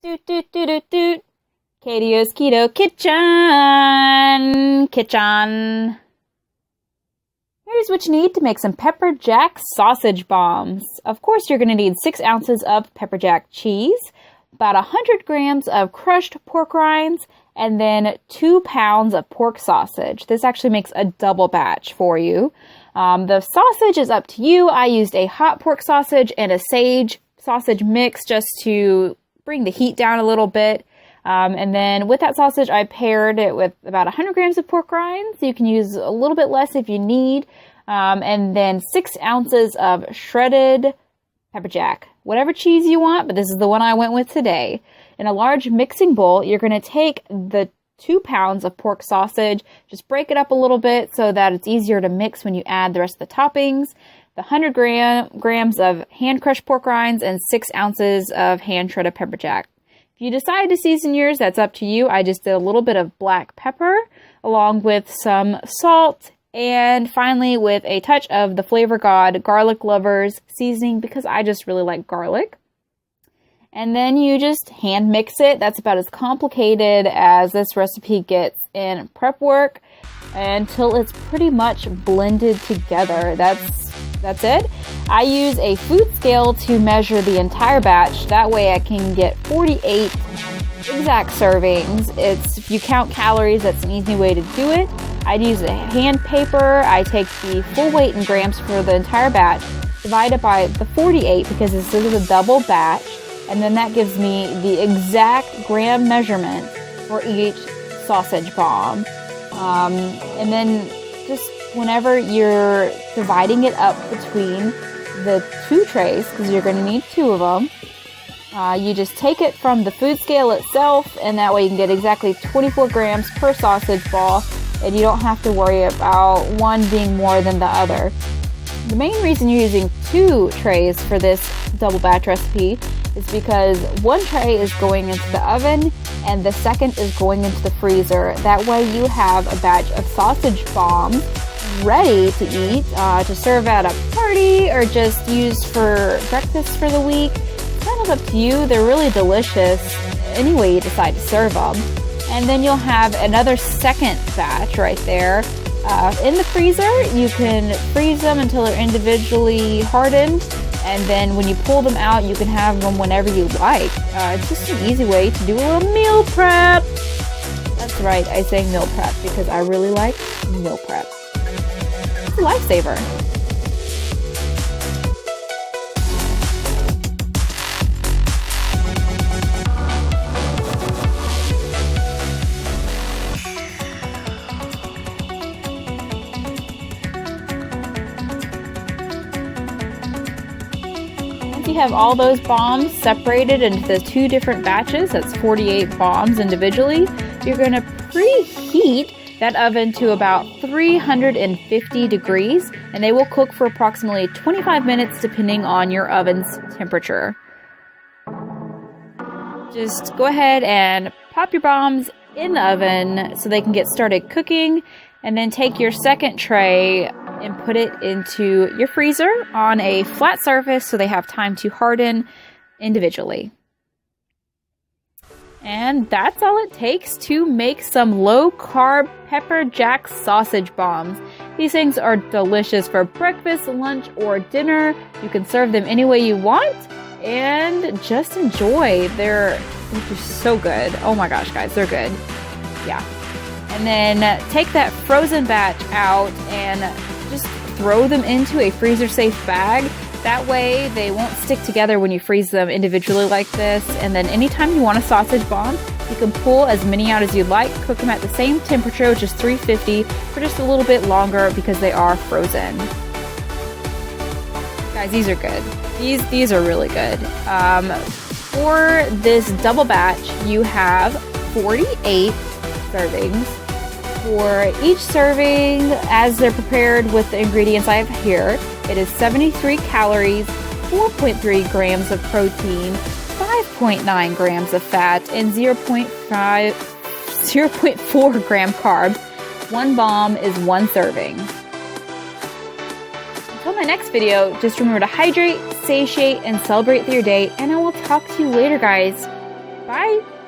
Doot, doot, doot, doot, doot. Katio's Keto Kitchen. Here's what you need to make some pepper jack sausage bombs. Of course, you're going to need 6 ounces of pepper jack cheese, about 100 grams of crushed pork rinds, and then 2 pounds of pork sausage. This actually makes a double batch for you. The sausage is up to you. I used a hot pork sausage and a sage sausage mix just to bring the heat down a little bit. And then with that sausage, I paired it with about 100 grams of pork rinds. You can use a little bit less if you need. And then 6 ounces of shredded pepper jack. Whatever cheese you want, but this is the one I went with today. In a large mixing bowl, you're going to take the 2 pounds of pork sausage, just break it up a little bit so that it's easier to mix when you add the rest of the toppings, the 100 grams of hand-crushed pork rinds, and 6 ounces of hand-shredded pepper jack. If you decide to season yours, that's up to you. I just did a little bit of black pepper along with some salt, and finally with a touch of the Flavor God Garlic Lovers seasoning because I just really like garlic. And then you just hand mix it. That's about as complicated as this recipe gets in prep work until it's pretty much blended together. That's it. I use a food scale to measure the entire batch. That way I can get 48 exact servings. If you count calories, that's an easy way to do it. I'd use a hand paper. I take the full weight in grams for the entire batch, divide it by the 48 because this is a double batch. And then that gives me the exact gram measurement for each sausage bomb. And then just whenever you're dividing it up between the 2 trays, because you're going to need 2 of them, you just take it from the food scale itself, and that way you can get exactly 24 grams per sausage ball, and you don't have to worry about one being more than the other. The main reason you're using 2 trays for this double batch recipe is because 1 tray is going into the oven and the second is going into the freezer. That way you have a batch of sausage bombs ready to eat, to serve at a party or just use for breakfast for the week. It's kind of up to you. They're really delicious any way you decide to serve them. And then you'll have another second batch right there in the freezer. You can freeze them until they're individually hardened. And then when you pull them out, you can have them whenever you like. It's just an easy way to do a little meal prep. That's right, I say meal prep because I really like meal prep. It's a lifesaver. You have all those bombs separated into the 2 different batches. That's 48 bombs individually. You're going to preheat that oven to about 350 degrees, and they will cook for approximately 25 minutes depending on your oven's temperature. Just go ahead and pop your bombs in the oven so they can get started cooking, and then take your second tray and put it into your freezer on a flat surface so they have time to harden individually. And that's all it takes to make some low-carb pepper jack sausage bombs. These things are delicious for breakfast, lunch, or dinner. You can serve them any way you want and just enjoy. They're just so good. Oh my gosh, guys, they're good. Yeah. And then take that frozen batch out and just throw them into a freezer-safe bag. That way they won't stick together when you freeze them individually like this. And then anytime you want a sausage bomb, you can pull as many out as you'd like, cook them at the same temperature, which is 350, for just a little bit longer because they are frozen. Guys, these are good. These are really good. For this double batch, you have 48 servings. For each serving, as they're prepared with the ingredients I have here, it is 73 calories, 4.3 grams of protein, 5.9 grams of fat, and 0.4 gram carbs. 1 bomb is 1 serving. Until my next video, just remember to hydrate, satiate, and celebrate through your day, and I will talk to you later, guys. Bye!